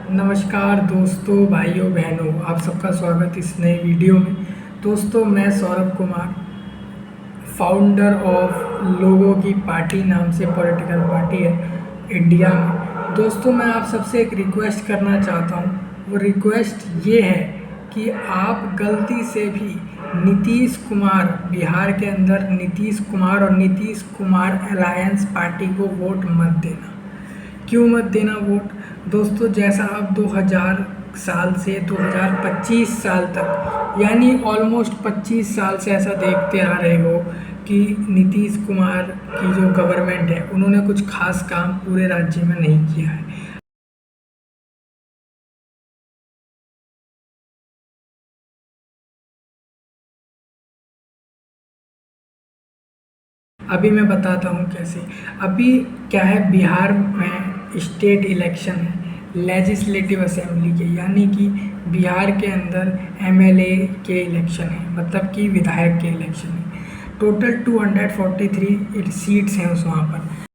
नमस्कार दोस्तों, भाइयों बहनों, आप सबका स्वागत इस नए वीडियो में। दोस्तों, मैं सौरभ कुमार, फाउंडर ऑफ लोगों की पार्टी नाम से पॉलिटिकल पार्टी है इंडिया में। दोस्तों, मैं आप सबसे एक रिक्वेस्ट करना चाहता हूँ। वो रिक्वेस्ट ये है कि आप गलती से भी नीतीश कुमार, बिहार के अंदर नीतीश कुमार और नीतीश कुमार अलायंस पार्टी को वोट मत देना। क्यों मत देना वोट? दोस्तों, जैसा आप 2000 साल से 2025 साल तक, यानी ऑलमोस्ट 25 साल से ऐसा देखते आ रहे हो कि नीतीश कुमार की जो गवर्नमेंट है, उन्होंने कुछ खास काम पूरे राज्य में नहीं किया है। अभी मैं बताता हूँ कैसे। अभी क्या है, बिहार में स्टेट इलेक्शन है लेजिस्लेटिव असेंबली के, यानी कि बिहार के अंदर एमएलए के इलेक्शन है, मतलब कि विधायक के इलेक्शन है। टोटल 243 सीट्स हैं उस वहाँ पर।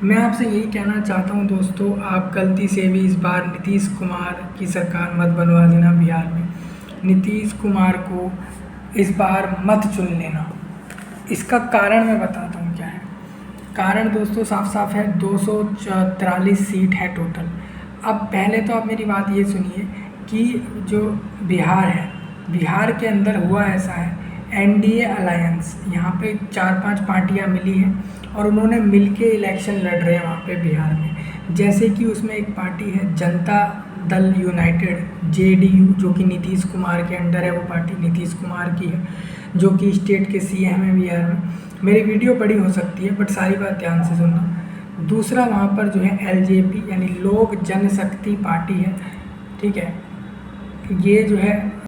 मैं आपसे यही कहना चाहता हूँ दोस्तों, आप गलती से भी इस बार नीतीश कुमार की सरकार मत बनवा देना बिहार में। नीतीश कुमार को इस बार मत चुन लेना। इसका कारण मैं बताता हूँ क्या है। कारण दोस्तों साफ साफ है, 243 सीट है टोटल। अब पहले तो आप मेरी बात ये सुनिए कि जो बिहार है, बिहार के अंदर हुआ ऐसा है, एनडीए अलायंस, यहाँ पे 4-5 पार्टियाँ मिली हैं और उन्होंने मिलके इलेक्शन लड़ रहे हैं वहाँ पे बिहार में। जैसे कि उसमें एक पार्टी है जनता दल यूनाइटेड, जेडीयू, जो कि नीतीश कुमार के अंडर है। वो पार्टी नीतीश कुमार की है, जो कि स्टेट के सीएम है बिहार में। मेरी वीडियो बड़ी हो सकती है बट सारी बात ध्यान से सुनना। दूसरा वहाँ पर जो है एलजेपी यानी लोक जनशक्ति पार्टी है, ठीक है। ये जो है,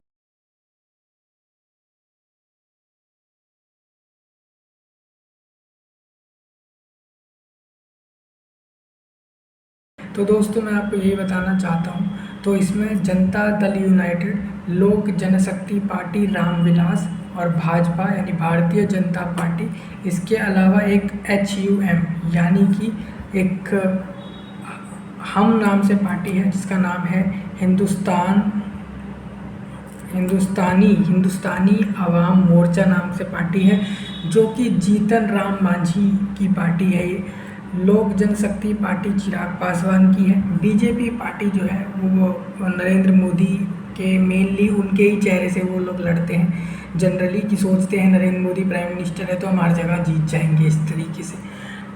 तो दोस्तों मैं आपको यही बताना चाहता हूँ। तो इसमें जनता दल यूनाइटेड, लोक जनशक्ति पार्टी रामविलास और भाजपा यानी भारतीय जनता पार्टी, इसके अलावा एक HUM यानी कि एक हम नाम से पार्टी है जिसका नाम है हिंदुस्तानी आवाम मोर्चा नाम से पार्टी है, जो कि जीतन राम मांझी की पार्टी है। ये लोक जनशक्ति पार्टी चिराग पासवान की है। बीजेपी पार्टी जो है वो नरेंद्र मोदी के, मेनली उनके ही चेहरे से वो लोग लड़ते हैं जनरली, कि सोचते हैं नरेंद्र मोदी प्राइम मिनिस्टर है तो हम हर जगह जीत जाएंगे, इस तरीके से,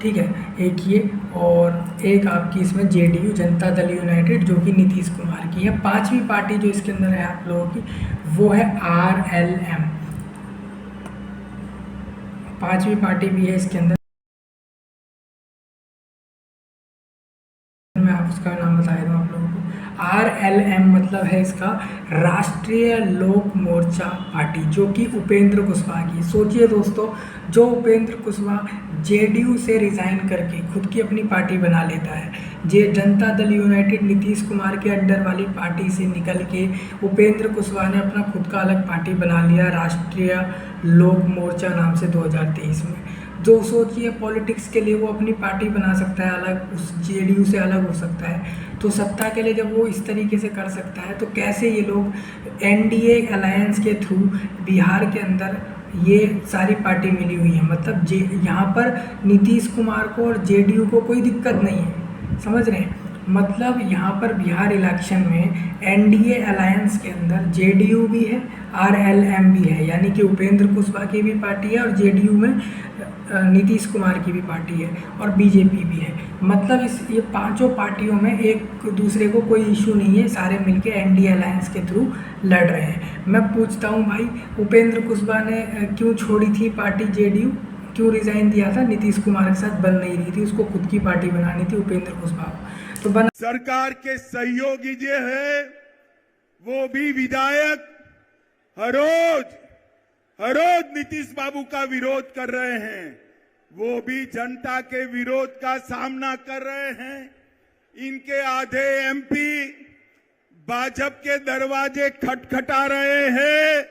ठीक है। एक ये, और एक आपकी इसमें जेडीयू, जनता दल यूनाइटेड, जो कि नीतीश कुमार की है। पांचवी पार्टी जो इसके अंदर है आप लोगों की, वो है RLM। पांचवी पार्टी भी है इसके अंदर, मैं आप उसका नाम बता दूँ आप लोगों को। RLM मतलब है इसका राष्ट्रीय लोक मोर्चा पार्टी, जो कि उपेंद्र कुशवाहा की। सोचिए दोस्तों, जो उपेंद्र कुशवाहा जेडीयू से रिज़ाइन करके खुद की अपनी पार्टी बना लेता है, जे जनता दल यूनाइटेड नीतीश कुमार के अंडर वाली पार्टी से निकल के उपेंद्र कुशवाहा ने अपना खुद का अलग पार्टी बना लिया, राष्ट्रीय लोक मोर्चा नाम से 2023 में। जो सोचिए, पॉलिटिक्स के लिए वो अपनी पार्टी बना सकता है अलग, उस जेडीयू से अलग हो सकता है। तो सत्ता के लिए जब वो इस तरीके से कर सकता है, तो कैसे ये लोग एनडीए अलायंस के थ्रू बिहार के अंदर ये सारी पार्टी मिली हुई है। मतलब यहाँ पर नीतीश कुमार को और जेडीयू को कोई दिक्कत नहीं है, समझ रहे हैं। मतलब यहाँ पर बिहार इलेक्शन में एनडीए अलायंस के अंदर जेडीयू भी है, RLM भी है, यानी कि उपेंद्र कुशवाहा की भी पार्टी है, और जेडीयू में नीतीश कुमार की भी पार्टी है, और बीजेपी भी है। मतलब ये पांचों पार्टियों में एक दूसरे को कोई इशू नहीं है, सारे मिलके एनडीए अलायंस के थ्रू लड़ रहे हैं। मैं पूछता हूँ भाई, उपेंद्र कुशवाहा ने क्यों छोड़ी थी पार्टी जेडीयू? क्यों रिजाइन दिया था? नीतीश कुमार के साथ बन नहीं रही थी, उसको खुद की पार्टी बनानी थी उपेंद्र कुशवाहा, तो बना। सरकार के सहयोगी जो है वो भी विधायक हर रोज नीतीश बाबू का विरोध कर रहे हैं, वो भी जनता के विरोध का सामना कर रहे हैं। इनके आधे एमपी भाजपा के दरवाजे खटखटा रहे हैं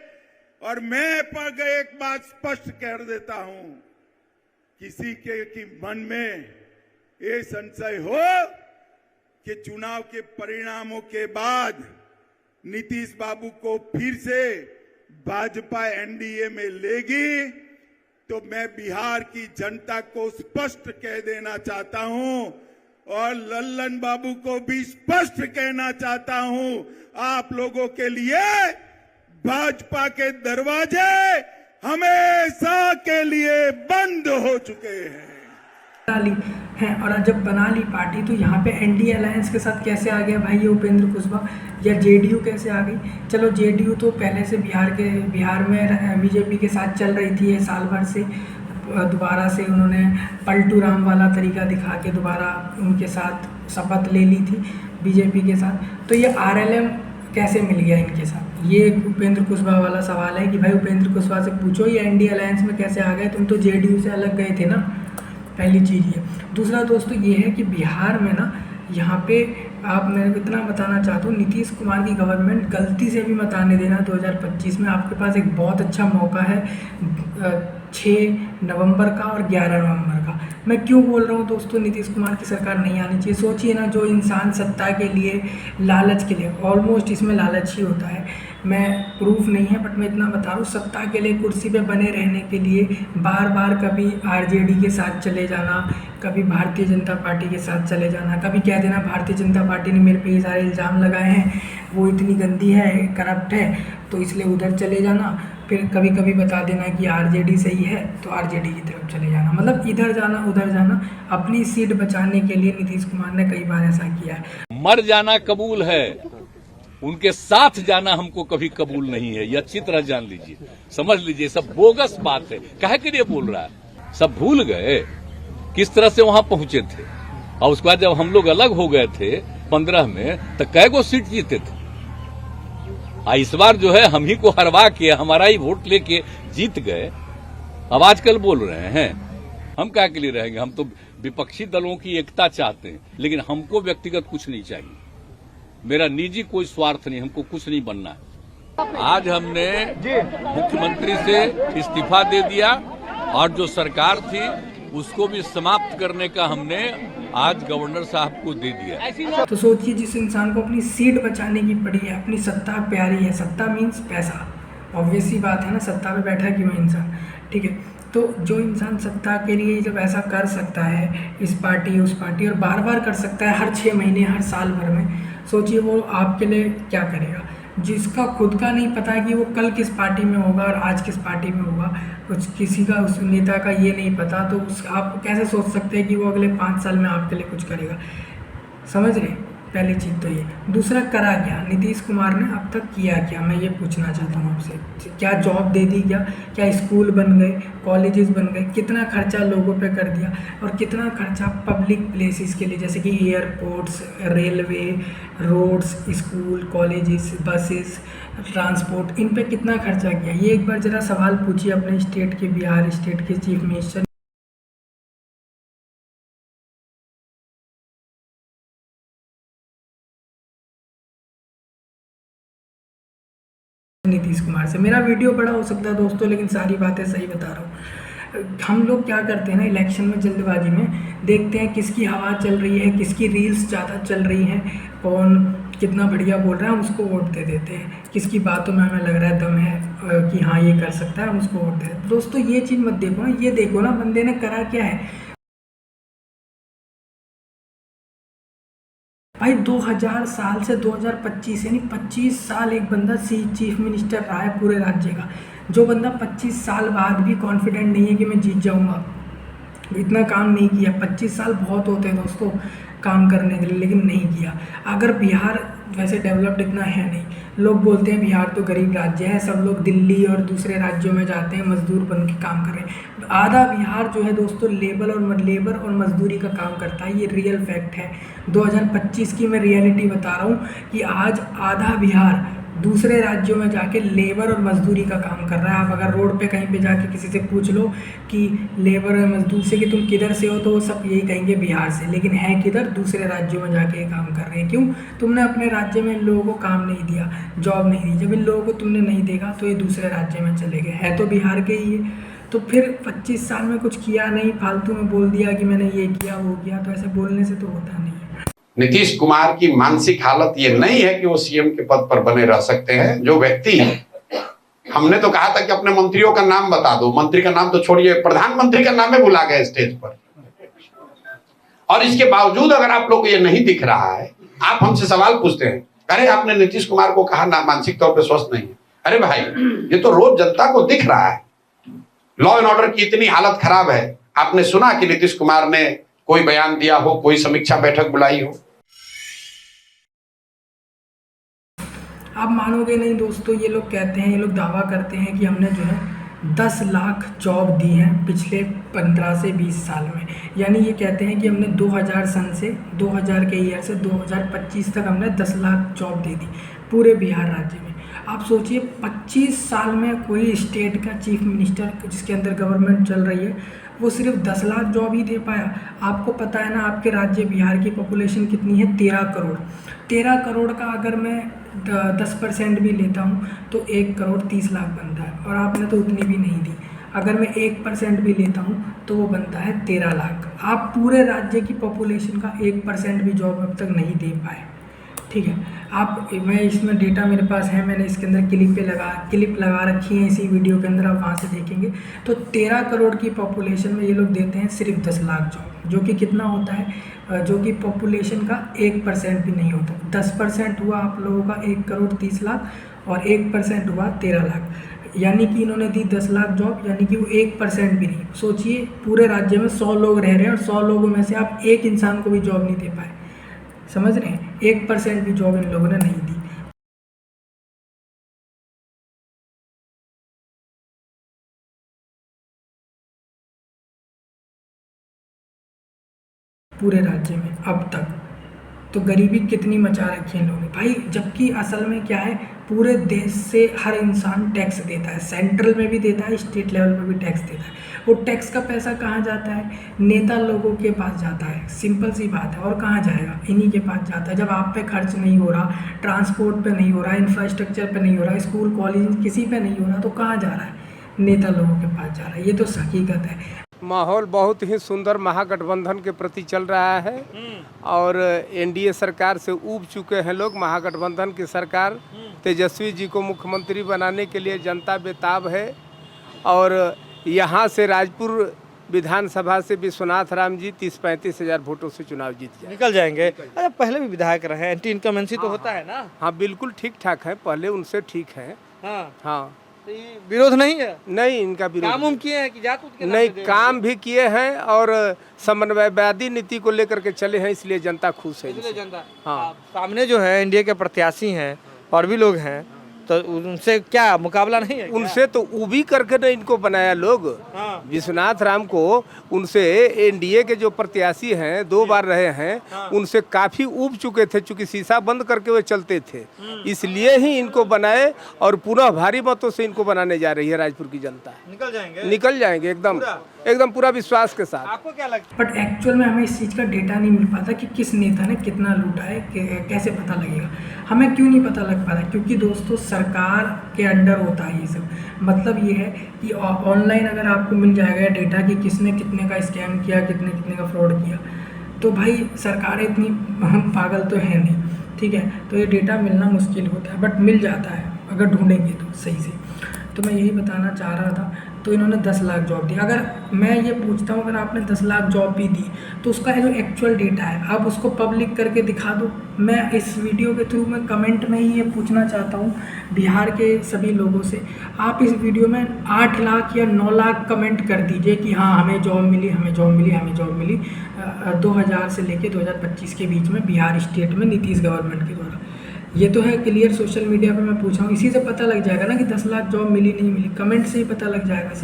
और मैं पर एक बात स्पष्ट कर देता हूं, किसी के की मन में ये संशय हो कि चुनाव के परिणामों के बाद नीतीश बाबू को फिर से भाजपा एनडीए में लेगी, तो मैं बिहार की जनता को स्पष्ट कह देना चाहता हूं और लल्लन बाबू को भी स्पष्ट कहना चाहता हूं, आप लोगों के लिए भाजपा के दरवाजे हमेशा के लिए बंद हो चुके हैं। बना ली है, और जब बना ली पार्टी तो यहाँ पे एनडीए अलायंस के साथ कैसे आ गया भाई ये उपेंद्र कुशवाहा, या जेडीयू कैसे आ गई? चलो जेडीयू तो पहले से बिहार में बीजेपी के साथ चल रही थी, ये साल भर से दोबारा से उन्होंने पलटू राम वाला तरीका दिखा के दोबारा उनके साथ शपथ ले ली थी बीजेपी के साथ। तो ये आरएलएम कैसे मिल गया इनके साथ? ये उपेंद्र कुशवाहा वाला सवाल है कि भाई उपेंद्र कुशवाहा से पूछो ये एनडीए अलायंस में कैसे आ गए, तुम तो जेडीयू से अलग गए थे ना, पहली चीज़ ये। दूसरा दोस्तों ये है कि बिहार में ना यहाँ पे आप मैं इतना बताना चाहता हूँ, नीतीश कुमार की गवर्नमेंट गलती से भी मत आने देना 2025 में। आपके पास एक बहुत अच्छा मौका है 6 नवंबर का और 11 नवंबर का। मैं क्यों बोल रहा हूँ दोस्तों नीतीश कुमार की सरकार नहीं आनी चाहिए? सोचिए ना, जो इंसान सत्ता के लिए, लालच के लिए, ऑलमोस्ट इसमें लालच ही होता है, मैं प्रूफ नहीं है बट मैं इतना बता रहा हूँ, सत्ता के लिए, कुर्सी पे बने रहने के लिए बार बार कभी आरजेडी के साथ चले जाना, कभी भारतीय जनता पार्टी के साथ चले जाना, कभी कह देना भारतीय जनता पार्टी ने मेरे पे ये सारे इल्ज़ाम लगाए हैं, वो इतनी गंदी है, करप्ट है, तो इसलिए उधर चले जाना, फिर कभी कभी बता देना कि आरजेडी सही है तो आरजेडी की तरफ चले जाना, मतलब इधर जाना उधर जाना। अपनी सीट बचाने के लिए नीतीश कुमार ने कई बार ऐसा किया है। मर जाना कबूल है, उनके साथ जाना हमको कभी कबूल नहीं है, ये अच्छी तरह जान लीजिए, समझ लीजिए। सब बोगस बात है, काहे के लिए बोल रहा है? सब भूल गए किस तरह से वहां पहुंचे थे, और उसके बाद जब हम लोग अलग हो गए थे 15 में तो कै गो सीट जीते थे। इस बार जो है हम ही को हरवा के, हमारा ही वोट लेके जीत गए। अब आजकल बोल रहे हैं हम क्या के लिए रहेंगे? हम तो विपक्षी दलों की एकता चाहते हैं, लेकिन हमको व्यक्तिगत कुछ नहीं चाहिए, मेरा निजी कोई स्वार्थ नहीं, हमको कुछ नहीं बनना है। आज हमने मुख्यमंत्री से इस्तीफा दे दिया और जो सरकार थी उसको भी समाप्त करने का हमने आज गवर्नर साहब को दे दिया। तो सोचिए, जिस इंसान को अपनी सीट बचाने की पड़ी है, अपनी सत्ता प्यारी है, सत्ता मीन्स पैसा, ऑब्वियस ही बात है ना, सत्ता पे बैठा क्यों इंसान, ठीक है। तो जो इंसान सत्ता के लिए जब ऐसा कर सकता है, इस पार्टी उस पार्टी, और बार बार कर सकता है हर 6 महीने हर साल भर में, सोचिए वो आपके लिए क्या करेगा। जिसका खुद का नहीं पता कि वो कल किस पार्टी में होगा और आज किस पार्टी में होगा, कुछ किसी का, उस नेता का ये नहीं पता, तो आप कैसे सोच सकते हैं कि वो अगले 5 साल में आपके लिए कुछ करेगा? समझ रहे? पहली चीज़ तो ये। दूसरा, करा क्या नीतीश कुमार ने अब तक, किया क्या, मैं ये पूछना चाहता हूँ आपसे। क्या जॉब दे दी? क्या स्कूल बन गए, कॉलेजेस बन गए? कितना खर्चा लोगों पे कर दिया, और कितना खर्चा पब्लिक प्लेसेस के लिए, जैसे कि airports, railway, roads, school, colleges, buses, transport, इन पे कितना खर्चा किया? ये एक बार ज़रा सवाल पूछिए अपने स्टेट के, बिहार स्टेट के चीफ मिनिस्टर नीतीश कुमार से। मेरा वीडियो बड़ा हो सकता है दोस्तों, लेकिन सारी बातें सही बता रहा हूँ। हम लोग क्या करते हैं ना, इलेक्शन में जल्दबाजी में देखते हैं किसकी हवा चल रही है, किसकी रील्स ज़्यादा चल रही हैं, कौन कितना बढ़िया बोल रहा है, हम उसको वोट दे देते हैं। किसकी बातों में हमें लग रहा है दम है कि हाँ ये कर सकता है, हम उसको वोट दे देते हैं। दोस्तों ये चीज़ मत देखो ना, ये देखो ना बंदे ने करा क्या है। भाई 2000 साल से 2025 यानी 25 साल एक बंदा चीफ मिनिस्टर रहा है पूरे राज्य का। जो बंदा 25 साल बाद भी कॉन्फिडेंट नहीं है कि मैं जीत जाऊंगा, इतना काम नहीं किया। 25 साल बहुत होते हैं दोस्तों काम करने के लिए, लेकिन नहीं किया। अगर बिहार वैसे डेवलप्ड इतना है नहीं, लोग बोलते हैं बिहार तो गरीब राज्य है, सब लोग दिल्ली और दूसरे राज्यों में जाते हैं मजदूर बन के काम कर रहे हैं। आधा बिहार जो है दोस्तों लेबर और मजदूरी का काम करता है, ये रियल फैक्ट है। 2025 की मैं रियलिटी बता रहा हूँ कि आज आधा बिहार दूसरे राज्यों में जाके लेबर और मजदूरी का काम कर रहा है। आप अगर रोड पे कहीं पे जाके किसी से पूछ लो कि लेबर और मजदूर से कि तुम किधर से हो, तो वो सब यही कहेंगे बिहार से, लेकिन है किधर, दूसरे राज्यों में जाके ये काम कर रहे हैं। क्यों? तुमने अपने राज्य में इन लोगों को काम नहीं दिया, जॉब नहीं दी। जब इन लोगों को तुमने नहीं देखा तो ये दूसरे राज्य में चले गए। है तो बिहार के ही है, तो फिर 25 साल में कुछ किया नहीं, फालतू में बोल दिया कि मैंने ये किया वो किया, तो ऐसे बोलने से तो होता नहीं है। नीतीश कुमार की मानसिक हालत ये नहीं है कि वो सीएम के पद पर बने रह सकते हैं। जो व्यक्ति, हमने तो कहा था कि अपने मंत्रियों का नाम बता दो, मंत्री का नाम तो छोड़िए, प्रधानमंत्री का नाम ही भुला गए स्टेज पर। और इसके बावजूद अगर आप लोग को ये नहीं दिख रहा है, आप हमसे सवाल पूछते हैं, अरे आपने नीतीश कुमार को कहा ना मानसिक तौर पर स्वस्थ नहीं है। अरे भाई, ये तो रोज जनता को दिख रहा है। लॉ एंड ऑर्डर की इतनी हालत खराब है, आपने सुना कि नीतीश कुमार ने कोई बयान दिया हो, कोई समीक्षा बैठक बुलाई हो? आप मानोगे नहीं दोस्तों, ये लोग कहते हैं, ये लोग दावा करते हैं कि हमने जो है 10 लाख जॉब दी हैं पिछले 15 से 20 साल में। यानी ये कहते हैं कि हमने 2000 सन से 2000 के ईयर से 2025 तक हमने 10 लाख जॉब दे दी पूरे बिहार राज्य में। आप सोचिए 25 साल में कोई स्टेट का चीफ मिनिस्टर जिसके अंदर गवर्नमेंट चल रही है, वो सिर्फ 10 लाख जॉब ही दे पाया। आपको पता है ना, आपके राज्य बिहार की पॉपुलेशन कितनी है? 13 करोड़। 13 करोड़ का अगर मैं 10% भी लेता हूँ तो 1 करोड़ 30 लाख बनता है, और आपने तो उतनी भी नहीं दी। अगर मैं 1% भी लेता हूँ तो वो बनता है 13 लाख। आप पूरे राज्य की पॉपुलेशन का 1% भी जॉब अब तक नहीं दे पाए। ठीक है, आप, मैं इसमें डेटा मेरे पास है, मैंने इसके अंदर क्लिप लगा रखी है इसी वीडियो के अंदर, आप वहाँ से देखेंगे तो 13 करोड़ की पॉपुलेशन में ये लोग देते हैं सिर्फ 10 लाख जॉब, जो कि कितना होता है, जो कि पॉपुलेशन का 1% भी नहीं होता। 10% हुआ आप लोगों का 1 करोड़ 30 लाख, और 1% हुआ 13 लाख। यानी कि इन्होंने दी 10 लाख जॉब, यानी कि वो 1% भी नहीं। सोचिए पूरे राज्य में 100 लोग रह रहे हैं, और 100 लोगों में से आप एक इंसान को भी जॉब नहीं दे पाए। समझ रहे हैं? 1% भी जॉब इन लोगों ने नहीं दी पूरे राज्य में अब तक। तो गरीबी कितनी मचा रखी है इन लोगों ने भाई। जबकि असल में क्या है, पूरे देश से हर इंसान टैक्स देता है, सेंट्रल में भी देता है, स्टेट लेवल पे भी टैक्स देता है। वो टैक्स का पैसा कहाँ जाता है? नेता लोगों के पास जाता है, सिंपल सी बात है। और कहाँ जाएगा? इन्हीं के पास जाता है। जब आप पे खर्च नहीं हो रहा, ट्रांसपोर्ट पे नहीं हो रहा, इंफ्रास्ट्रक्चर पे नहीं हो रहा, स्कूल कॉलेज किसी पे नहीं हो रहा, तो कहाँ जा रहा है? नेता लोगों के पास जा रहा है। ये तो हकीकत है। माहौल बहुत ही सुंदर महागठबंधन के प्रति चल रहा है, और एनडीए सरकार से ऊब चुके हैं लोग। महागठबंधन की सरकार, तेजस्वी जी को मुख्यमंत्री बनाने के लिए जनता बेताब है। और यहाँ से राजपुर विधानसभा से विश्वनाथ राम जी 30-35 हज़ार वोटों से चुनाव जीत जाए, निकल जाएंगे। अच्छा, पहले भी विधायक रहे, एंटी इनकमेंसी तो होता है ना? हाँ बिल्कुल ठीक ठाक है, पहले उनसे ठीक है। हाँ, हाँ, तो ये विरोध नहीं है? नहीं इनका विरोध काम किए हैं कि जात के नाम नहीं, पे दे? काम भी किए हैं, और समन्वयवादी नीति को लेकर के चले हैं, इसलिए जनता खुश है इसलिए इनसे। जनता। हाँ। सामने जो है एनडीए के प्रत्याशी हैं और भी लोग हैं, तो उनसे क्या मुकाबला नहीं है क्या? उनसे तो उबी करके ना इनको बनाया लोग। हाँ। विश्वनाथ राम को, उनसे एनडीए के जो प्रत्याशी हैं, 2 बार रहे हैं, उनसे काफी उब चुके थे, चूंकि शीशा बंद करके वे चलते थे, इसलिए ही इनको बनाए, और पुनः भारी मतों से इनको बनाने जा रही है राजपुर की जनता। निकल जाएंगे? निकल जाएंगे एकदम पूरा विश्वास के साथ। आपको क्या लगता बट एक्चुअल में हमें इस चीज़ का डेटा नहीं मिल पाता कि किस नेता ने कितना लूटा है, कैसे पता लगेगा। हमें क्यों नहीं पता लग पाता? क्योंकि दोस्तों सरकार के अंडर होता है ये सब। मतलब ये है कि ऑनलाइन अगर आपको मिल जाएगा डेटा कि किसने कितने का स्कैम किया, कितने का फ्रॉड किया, तो भाई सरकारें इतनी पागल तो है नहीं। ठीक है, तो ये डेटा मिलना मुश्किल होता है, बट मिल जाता है अगर ढूंढेंगे तो सही से। तो मैं यही बताना चाह रहा था। तो इन्होंने 10 लाख जॉब दी। अगर मैं ये पूछता हूँ, अगर आपने 10 लाख जॉब भी दी तो उसका जो एक्चुअल डेटा है आप उसको पब्लिक करके दिखा दो। मैं इस वीडियो के थ्रू मैं कमेंट में ही ये पूछना चाहता हूँ बिहार के सभी लोगों से, आप इस वीडियो में 8 लाख या 9 लाख कमेंट कर दीजिए कि हाँ हमें जॉब मिली, हमें जॉब मिली, हमें जॉब मिली 2000 से लेके 2025 के बीच में बिहार स्टेट में नीतीश गवर्नमेंट के द्वारा। ये तो है क्लियर, सोशल मीडिया पे मैं पूछा हूँ, इसी से पता लग जाएगा ना कि 10 लाख जॉब मिली नहीं मिली, कमेंट से ही पता लग जाएगा।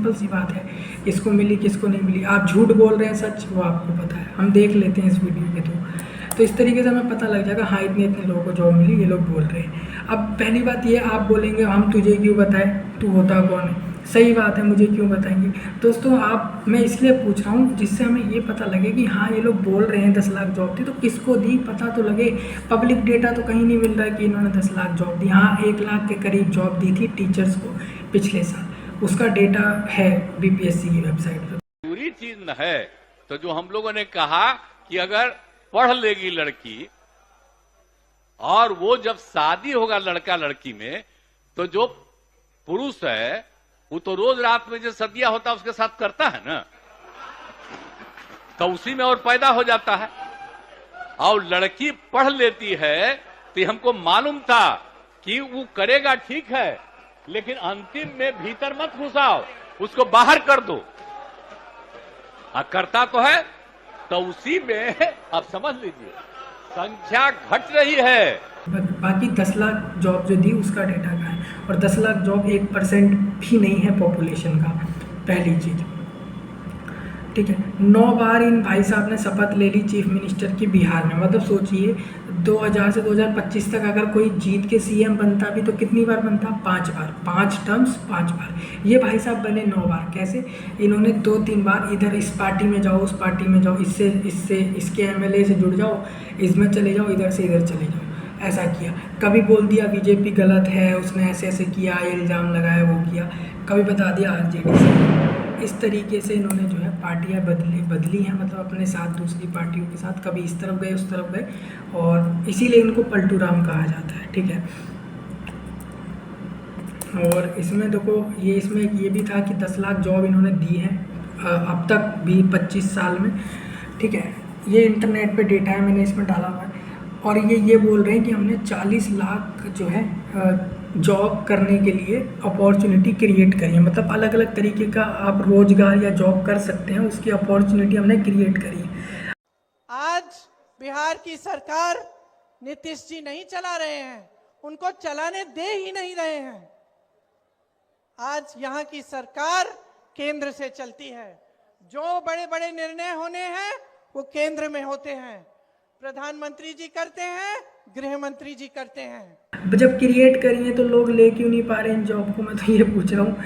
सिंपल सी बात है, किसको मिली किसको नहीं मिली। आप झूठ बोल रहे हैं, सच वो आपको पता है, हम देख लेते हैं इस वीडियो के थ्रू। तो इस तरीके से हमें पता लग जाएगा हाँ इतने इतने लोगों को जॉब मिली, ये लोग बोल रहे हैं। अब पहली बात ये, आप बोलेंगे हम तुझे क्यों बताएं, तू होता कौन है। सही बात है, मुझे क्यों बताएंगे दोस्तों आप, मैं इसलिए पूछ रहा हूँ जिससे हमें ये पता लगे कि हाँ ये लोग बोल रहे हैं 10 लाख जॉब थी, तो किसको दी पता तो लगे। पब्लिक डेटा तो कहीं नहीं मिल रहा है कि इन्होंने 10 लाख जॉब दी। हाँ 1 लाख के करीब जॉब दी थी टीचर्स को पिछले साल, उसका डेटा है बीपीएससी की वेबसाइट पर। पूरी चीज न है तो जो हम लोगों ने कहा कि अगर पढ़ लेगी लड़की और वो जब शादी होगा लड़का लड़की में, तो जो पुरुष है वो तो रोज रात में जो सदिया होता है उसके साथ करता है ना, तो उसी में और पैदा हो जाता है। और लड़की पढ़ लेती है तो हमको मालूम था कि वो करेगा ठीक है, लेकिन अंतिम में भीतर मत घुसाओ, उसको बाहर कर दो। करता तो है, तो उसी में आप समझ लीजिए संख्या घट रही है। बाकी 10 लाख जॉब जो दी उसका डेटा कहाँ है, और 10 लाख जॉब 1% भी नहीं है पॉपुलेशन का, पहली चीज़। ठीक है, 9 बार इन भाई साहब ने शपथ ले ली चीफ मिनिस्टर की बिहार में। मतलब सोचिए 2000 से 2025 तक अगर कोई जीत के सीएम बनता भी तो कितनी बार बनता, 5 बार, 5 टर्म्स 5 बार। ये भाई साहब बने 9 बार। कैसे, इन्होंने 2-3 बार इधर इस पार्टी में जाओ, उस पार्टी में जाओ, इससे इसके एमएलए से जुड़ जाओ, इसमें चले जाओ, इधर से इधर चले जाओ, ऐसा किया। कभी बोल दिया बीजेपी गलत है, उसने ऐसे ऐसे किया, इल्ज़ाम लगाया, वो किया। कभी बता दिया आरजेडी से। इस तरीके से इन्होंने जो है पार्टियां बदली हैं, मतलब अपने साथ दूसरी पार्टियों के साथ, कभी इस तरफ गए उस तरफ गए, और इसीलिए इनको पलटू राम कहा जाता है। ठीक है, और इसमें देखो इसमें ये भी था कि 10 लाख जॉब इन्होंने दी है अब तक भी 25 साल में। ठीक है, ये इंटरनेट पे डेटा है, मैंने इसमें डाला हुआ है। और ये बोल रहे हैं कि हमने 40 लाख जो है जॉब करने के लिए अपॉर्चुनिटी क्रिएट करी है। मतलब अलग अलग तरीके का आप रोजगार या जॉब कर सकते हैं, उसकी अपॉर्चुनिटी हमने क्रिएट करी है। आज बिहार की सरकार नीतीश जी नहीं चला रहे हैं, उनको चलाने दे ही नहीं रहे हैं। आज यहाँ की सरकार केंद्र से चलती है, जो बड़े बड़े निर्णय होने हैं वो केंद्र में होते हैं, प्रधानमंत्री जी करते हैं, गृह मंत्री जी करते हैं। जब क्रिएट करी है तो लोग ले क्यों नहीं पा रहे इन जॉब को, मैं तो ये पूछ रहा हूँ।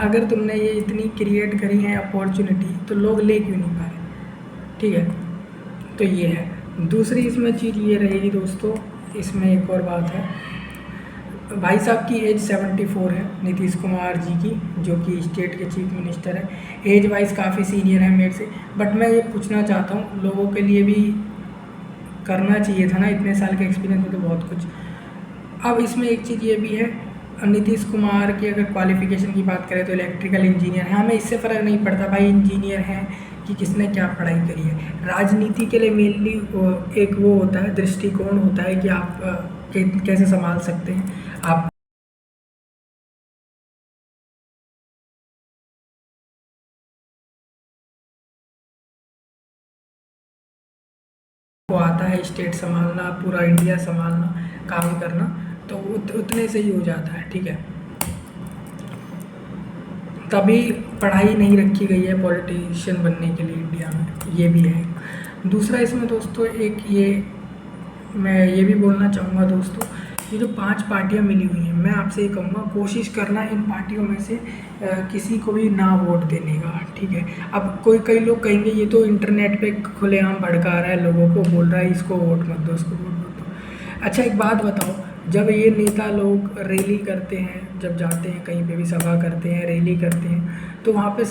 अगर तुमने ये इतनी क्रिएट करी है अपॉर्चुनिटी, तो लोग ले क्यों नहीं पा रहे। ठीक है, तो ये है। दूसरी इसमें चीज़ ये रहेगी दोस्तों, इसमें एक और बात है, भाई साहब की एज 74 है, नीतीश कुमार जी की, जो कि स्टेट के चीफ मिनिस्टर है। एज वाइज काफ़ी सीनियर है मेरे से, बट मैं ये पूछना चाहता हूँ, लोगों के लिए भी करना चाहिए था ना, इतने साल के एक्सपीरियंस में तो बहुत कुछ। अब इसमें एक चीज़ ये भी है, नीतीश कुमार की अगर क्वालिफ़िकेशन की बात करें तो इलेक्ट्रिकल इंजीनियर है। हमें इससे फ़र्क नहीं पड़ता भाई इंजीनियर हैं कि किसने क्या पढ़ाई करी है। राजनीति के लिए मेनली एक वो होता है, दृष्टिकोण होता है कि आप कैसे संभाल सकते हैं। आप को आता है स्टेट संभालना, पूरा इंडिया संभालना, काम करना, तो उतने से ही हो जाता है। ठीक है, तभी पढ़ाई नहीं रखी गई है पॉलिटिशियन बनने के लिए इंडिया में, ये भी है। दूसरा इसमें दोस्तों मैं ये भी बोलना चाहूँगा दोस्तों, ये जो 5 पार्टियां मिली हुई हैं, मैं आपसे ये कहूँगा कोशिश करना इन पार्टियों में से किसी को भी ना वोट देने का। ठीक है, अब कई लोग कहेंगे ये तो इंटरनेट पे खुलेआम भड़का रहा है लोगों को, बोल रहा है इसको वोट मत दो, उसको वोट मत दो। अच्छा एक बात बताओ, जब ये नेता लोग रैली करते हैं, जब जाते हैं कहीं पे भी सभा करते हैं, रैली करते हैं, तो वहाँ पे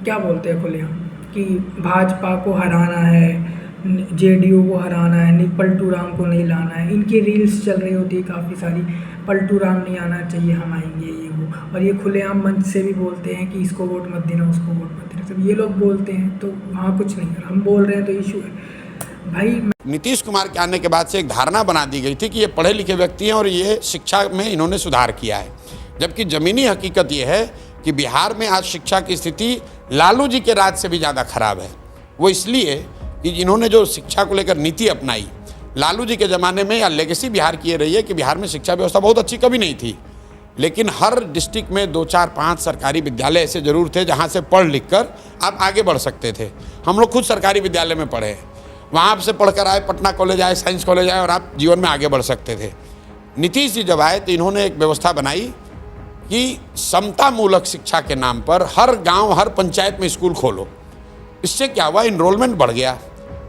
क्या बोलते हैं खुलेआम कि भाजपा को हराना है, जेडीयू को हराना है, पलटू राम को नहीं लाना है। इनकी रील्स चल रही होती है काफ़ी सारी, पलटू राम नहीं आना चाहिए, हम आएंगे, ये वो। और ये खुलेआम मंच से भी बोलते हैं कि इसको वोट मत देना, उसको वोट मत देना। सब ये लोग बोलते हैं, तो वहाँ कुछ नहीं है, हम बोल रहे हैं तो इशू है भाई। नीतीश कुमार के आने के बाद से एक धारणा बना दी गई थी कि ये पढ़े लिखे व्यक्ति हैं और ये शिक्षा में इन्होंने सुधार किया है, जबकि ज़मीनी हकीकत ये है कि बिहार में आज शिक्षा की स्थिति लालू जी के राज से भी ज़्यादा खराब है। वो इसलिए कि इन्होंने जो शिक्षा को लेकर नीति अपनाई, लालू जी के ज़माने में या लेगेसी बिहार की ये रही है कि बिहार में शिक्षा व्यवस्था बहुत अच्छी कभी नहीं थी। लेकिन हर डिस्ट्रिक्ट में 2, 4, 5 सरकारी विद्यालय ऐसे जरूर थे जहाँ से पढ़ लिख कर आप आगे बढ़ सकते थे। हम लोग खुद सरकारी विद्यालय में पढ़े हैं, वहाँ से पढ़कर आए, पटना कॉलेज आए, साइंस कॉलेज आए और आप जीवन में आगे बढ़ सकते थे। नीतीश जी जब आए तो इन्होंने एक व्यवस्था बनाई कि समतामूलक शिक्षा के नाम पर हर गांव, हर पंचायत में स्कूल खोलो। इससे क्या हुआ, इनरोलमेंट बढ़ गया,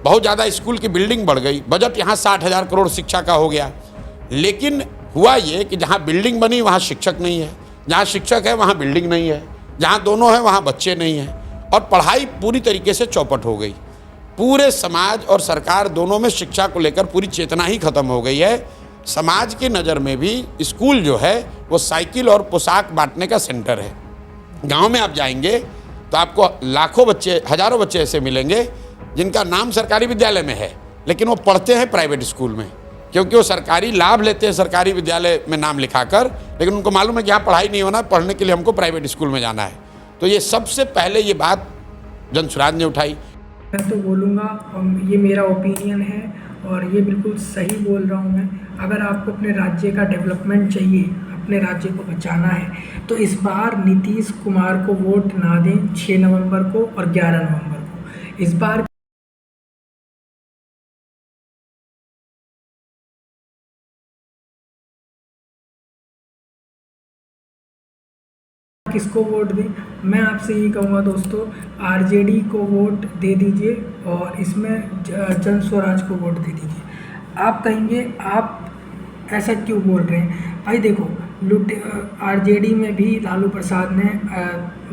बहुत ज़्यादा स्कूल की बिल्डिंग बढ़ गई, बजट यहाँ 60,000 करोड़ शिक्षा का हो गया। लेकिन हुआ ये कि जहाँ बिल्डिंग बनी वहाँ शिक्षक नहीं है, जहाँ शिक्षक है वहाँ बिल्डिंग नहीं है, जहाँ दोनों है वहाँ बच्चे नहीं हैं और पढ़ाई पूरी तरीके से चौपट हो गई। पूरे समाज और सरकार दोनों में शिक्षा को लेकर पूरी चेतना ही खत्म हो गई है। समाज की नज़र में भी स्कूल जो है वो साइकिल और पोशाक बांटने का सेंटर है। गांव में आप जाएंगे तो आपको लाखों बच्चे, हजारों बच्चे ऐसे मिलेंगे जिनका नाम सरकारी विद्यालय में है लेकिन वो पढ़ते हैं प्राइवेट स्कूल में, क्योंकि वो सरकारी लाभ लेते हैं सरकारी विद्यालय में नाम लिखाकर, लेकिन उनको मालूम है कि यहाँ पढ़ाई नहीं होना, पढ़ने के लिए हमको प्राइवेट स्कूल में जाना है। तो ये सबसे पहले ये बात जनसुराज ने उठाई। मैं तो बोलूँगा, ये मेरा ओपिनियन है और ये बिल्कुल सही बोल रहा हूँ मैं। अगर आपको अपने राज्य का डेवलपमेंट चाहिए, अपने राज्य को बचाना है, तो इस बार नीतीश कुमार को वोट ना दें 6 नवंबर को और 11 नवंबर को। इस बार किसको वोट दें? मैं आपसे ये कहूँगा दोस्तों, आरजेडी को वोट दे दीजिए और इसमें जन स्वराज को वोट दे दीजिए। आप कहेंगे आप ऐसा क्यों बोल रहे हैं? भाई देखो, आरजेडी में भी लालू प्रसाद ने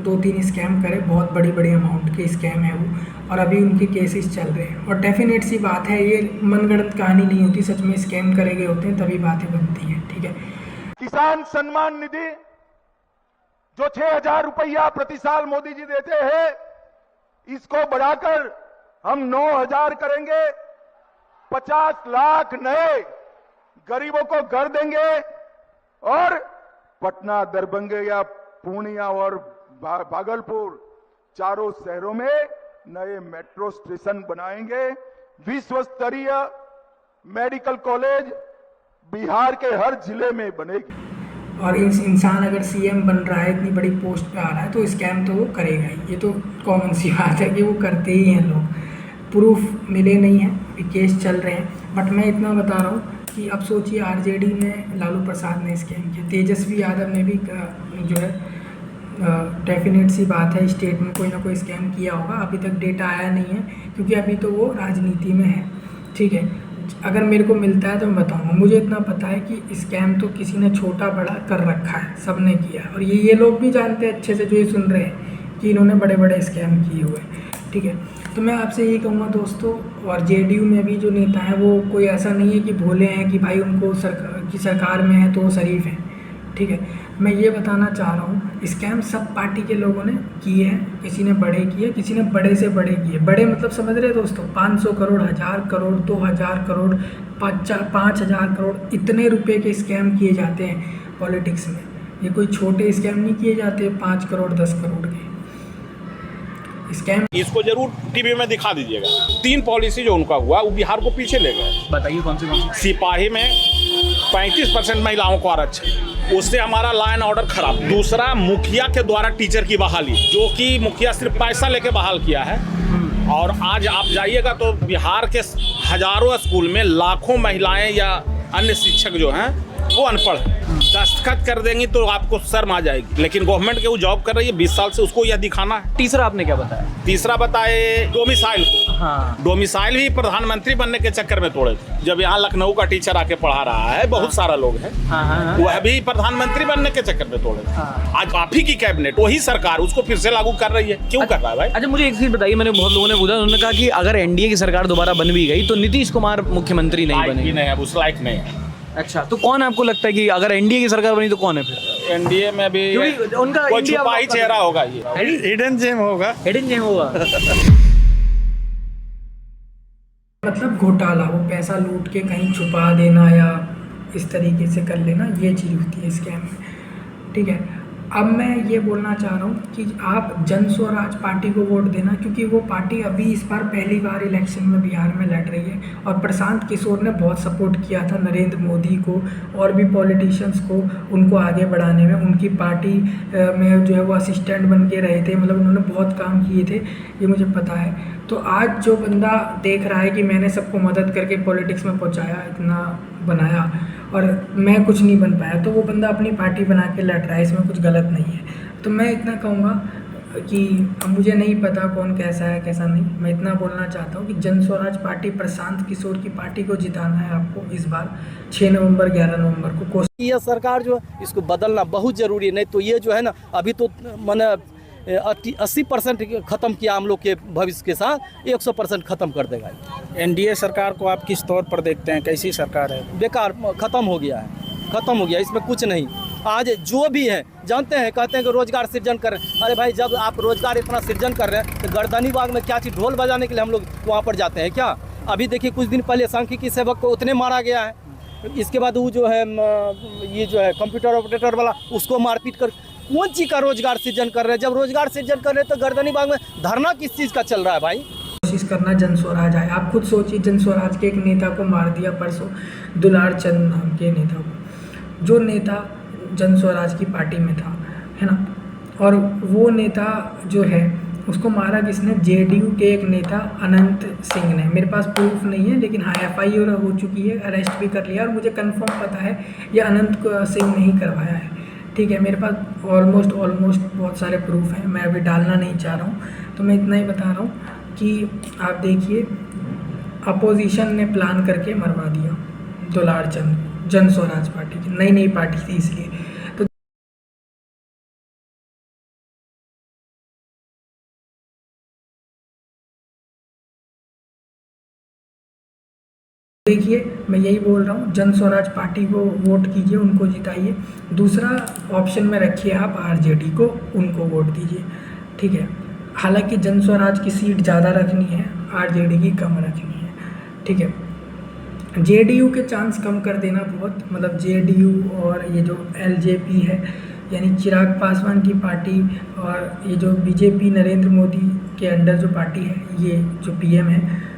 2-3 स्कैम करे, बहुत बड़ी अमाउंट के स्कैम है वो, और अभी उनके केसेस चल रहे हैं। और डेफिनेट सी बात है, ये मनगढ़ंत कहानी नहीं होती, सच में स्कैम करे गए होते हैं तभी बातें बनती हैं। ठीक है, किसान सम्मान निधि जो 6,000 रुपया प्रति साल मोदी जी देते हैं, इसको बढ़ाकर हम 9,000 करेंगे। 50 लाख नए गरीबों को घर देंगे और पटना, दरभंगा, पूर्णिया और भागलपुर चारों शहरों में नए मेट्रो स्टेशन बनाएंगे। विश्व स्तरीय मेडिकल कॉलेज बिहार के हर जिले में बनेगी। और इस इंसान अगर सीएम बन रहा है, इतनी बड़ी पोस्ट पे आ रहा है, तो स्कैम तो वो करेगा ही। ये तो कॉमन सी बात है कि वो करते ही हैं लोग। प्रूफ मिले नहीं हैं, अभी केस चल रहे हैं। बट मैं इतना बता रहा हूँ कि अब सोचिए, आरजेडी में लालू प्रसाद ने स्कैम किया, तेजस्वी यादव ने भी जो है, डेफिनेट सी बात है स्टेट में कोई ना कोई स्कैम किया होगा। अभी तक डेटा आया नहीं है क्योंकि अभी तो वो राजनीति में है। ठीक है, अगर मेरे को मिलता है तो मैं बताऊंगा। मुझे इतना पता है कि स्कैम तो किसी ने छोटा बड़ा कर रखा है, सब ने किया, और ये लोग भी जानते हैं अच्छे से जो ये सुन रहे हैं कि इन्होंने बड़े बड़े स्कैम किए हुए हैं। ठीक है, तो मैं आपसे यही कहूँगा दोस्तों, और जेडीयू में भी जो नेता हैं वो कोई ऐसा नहीं है कि भोले हैं कि भाई उनको सरकार में है तो वो शरीफ हैं। ठीक है, मैं ये बताना चाह रहा हूँ, स्कैम सब पार्टी के लोगों ने किए हैं। किसी ने बड़े किए, किसी ने बड़े से बड़े किए। बड़े मतलब समझ रहे दोस्तों, 500 करोड़, 1000 करोड़, 2000 करोड़, 5000 करोड़, इतने रुपए के स्कैम किए जाते हैं पॉलिटिक्स में। ये कोई छोटे स्कैम नहीं किए जाते 5 करोड़ 10 करोड़ के स्कैम। इसको जरूर टीवी में दिखा दीजिएगा। 3 पॉलिसी जो उनका हुआ वो बिहार को पीछे ले गए। बताइए कौन सी? सिपाही में 35% महिलाओं को आरक्षण, उससे हमारा लॉ एंड ऑर्डर खराब। दूसरा, मुखिया के द्वारा टीचर की बहाली, जो कि मुखिया सिर्फ पैसा लेके बहाल किया है। और आज आप जाइएगा तो बिहार के हजारों स्कूल में लाखों महिलाएं या अन्य शिक्षक जो हैं वो अनपढ़ हैं। दस्तखत कर देंगी तो आपको शर्म आ जाएगी, लेकिन गवर्नमेंट के वो जॉब कर रही है 20 साल से, उसको यह दिखाना है। तीसरा आपने क्या बताया? तीसरा बताए डोमिसाइल को। हाँ, डोमिसाइल भी प्रधानमंत्री बनने के चक्कर में तोड़े थे। जब यहाँ लखनऊ का टीचर आके पढ़ा रहा है, बहुत सारा लोग है, वह भी प्रधानमंत्री बनने के चक्कर में तोड़े थे। आज आप ही की कैबिनेट, वही सरकार उसको फिर से लागू कर रही है। क्यों कर रहा है भाई? अच्छा, मुझे एक चीज बताइए, मैंने बहुत लोगों ने पूछा, उन्होंने कहा कि अगर एनडीए की सरकार दोबारा बन भी गई तो नीतीश कुमार मुख्यमंत्री नहीं बनेंगे। नहीं है, उस लायक नहीं है। अच्छा, तो कौन आपको लगता है कि अगर एनडीए की सरकार बनी तो कौन है फिर? एनडीए में भी उनका कोई छुपा ही चेहरा होगा, ये हिडन जेम होगा। हिडन जेम होगा मतलब घोटाला, वो पैसा लूट के कहीं छुपा देना या इस तरीके से कर लेना, ये चीज़ होती है स्कैम में। ठीक है, अब मैं ये बोलना चाह रहा हूँ कि आप जन स्वराज पार्टी को वोट देना, क्योंकि वो पार्टी अभी इस बार पहली बार इलेक्शन में बिहार में लड़ रही है और प्रशांत किशोर ने बहुत सपोर्ट किया था नरेंद्र मोदी को और भी पॉलिटिशियंस को, उनको आगे बढ़ाने में। उनकी पार्टी में जो है वो असिस्टेंट बन के रहे थे, मतलब उन्होंने बहुत काम किए थे, ये मुझे पता है। तो आज जो बंदा देख रहा है कि मैंने सबको मदद करके पॉलिटिक्स में पहुँचाया, इतना बनाया और मैं कुछ नहीं बन पाया, तो वो बंदा अपनी पार्टी बना के लड़ रहा है, इसमें कुछ गलत नहीं है। तो मैं इतना कहूँगा कि अब मुझे नहीं पता कौन कैसा है कैसा नहीं, मैं इतना बोलना चाहता हूँ कि जन स्वराज पार्टी प्रशांत किशोर की पार्टी को जिताना है आपको इस बार 6 नवंबर 11 नवंबर को। यह सरकार जो है इसको बदलना बहुत ज़रूरी है, नहीं तो ये जो है ना अभी तो मैंने 80% ख़त्म किया हम लोग के भविष्य के साथ, 100% ख़त्म कर देगा। एनडीए सरकार को आप किस तौर पर देखते हैं, कैसी सरकार है? बेकार, ख़त्म हो गया है, ख़त्म हो गया, इसमें कुछ नहीं। आज जो भी है जानते हैं, कहते हैं कि रोज़गार सृजन कर रहे हैं। अरे भाई, जब आप रोज़गार इतना सृजन कर रहे हैं तो गर्दनी बाग में क्या चीज़ ढोल बजाने के लिए हम लोग वहाँ पर जाते हैं क्या? अभी देखिए कुछ दिन पहले सांख्यिकी सेवक को उतने मारा गया है, इसके बाद वो जो है ये जो है कंप्यूटर ऑपरेटर वाला उसको मारपीट कर कौन चीज़ का रोजगार सृजन कर रहे हैं? जब रोजगार सृजन कर रहे हैं तो गर्दनी बाग में धरना किस चीज़ का चल रहा है भाई? कोशिश करना जन स्वराज आए। आप खुद सोचिए, जन स्वराज के एक नेता को मार दिया परसों, दुलार चंद नाम के नेता को, जो नेता जन स्वराज की पार्टी में था, है ना। और वो नेता जो है उसको मारा किसने? जेडीयू के एक नेता अनंत सिंह ने। मेरे पास प्रूफ नहीं है, लेकिन हाँ FIR हो चुकी है, अरेस्ट भी कर लिया और मुझे कंफर्म पता है ये अनंत सिंह ने ही करवाया है। ठीक है, मेरे पास ऑलमोस्ट बहुत सारे प्रूफ हैं, मैं अभी डालना नहीं चाह रहा हूँ, तो मैं इतना ही बता रहा हूँ कि आप देखिए अपोजिशन ने प्लान करके मरवा दिया दुलार चंद, जन स्वराज पार्टी की नई पार्टी थी इसलिए। तो देखिए, मैं यही बोल रहा हूँ, जन स्वराज पार्टी को वोट कीजिए, उनको जिताइए। दूसरा ऑप्शन में रखिए आप RJD को, उनको वोट दीजिए। ठीक है, हालांकि जन स्वराज की सीट ज़्यादा रखनी है, RJD की कम रखनी है। ठीक है, JDU के चांस कम कर देना बहुत, मतलब JDU और ये जो LJP है यानी चिराग पासवान की पार्टी और ये जो BJP नरेंद्र मोदी के अंडर जो पार्टी है, ये जो PM है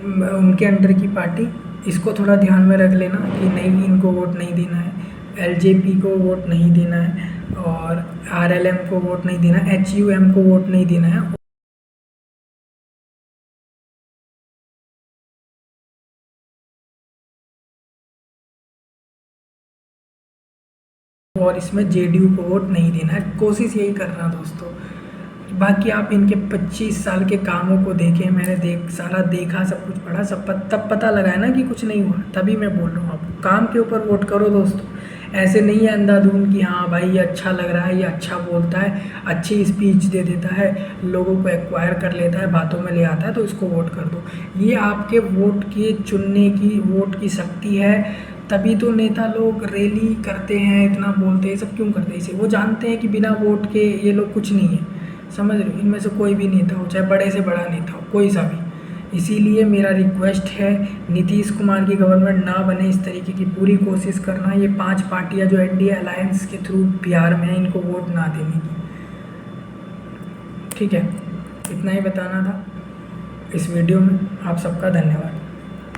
उनके अंडर की पार्टी, इसको थोड़ा ध्यान में रख लेना कि नहीं, इनको वोट नहीं देना है, LJP को वोट नहीं देना है और RLM को वोट नहीं देना है, HUM को वोट नहीं देना है। और इसमें JDU को वोट नहीं देना है, कोशिश यही करना दोस्तों। बाकी आप इनके 25 साल के कामों को देखें, मैंने सारा देखा, सब कुछ पढ़ा, तब पता लगा है ना कि कुछ नहीं हुआ, तभी मैं बोल रहा हूँ आपको, काम के ऊपर वोट करो दोस्तों। ऐसे नहीं है अंधाधुंध कि हाँ भाई ये अच्छा लग रहा है, ये अच्छा बोलता है, अच्छी स्पीच दे देता है, लोगों को एक्वायर कर लेता है, बातों में ले आता है, तो इसको वोट कर दो। ये आपके वोट के चुनने की, वोट की शक्ति है, तभी तो नेता लोग रैली करते हैं, इतना बोलते हैं, सब क्यों करते हैं इसे? वो जानते हैं कि बिना वोट के ये लोग कुछ नहीं है, समझ रहे हो। इनमें से कोई भी नेता हो, चाहे बड़े से बड़ा नेता हो, कोई सा भी। इसीलिए मेरा रिक्वेस्ट है, नीतीश कुमार की गवर्नमेंट ना बने, इस तरीके की पूरी कोशिश करना। ये 5 पार्टियां जो NDA अलायंस के थ्रू बिहार में है, इनको वोट ना देने की। ठीक है, इतना ही बताना था इस वीडियो में। आप सबका धन्यवाद।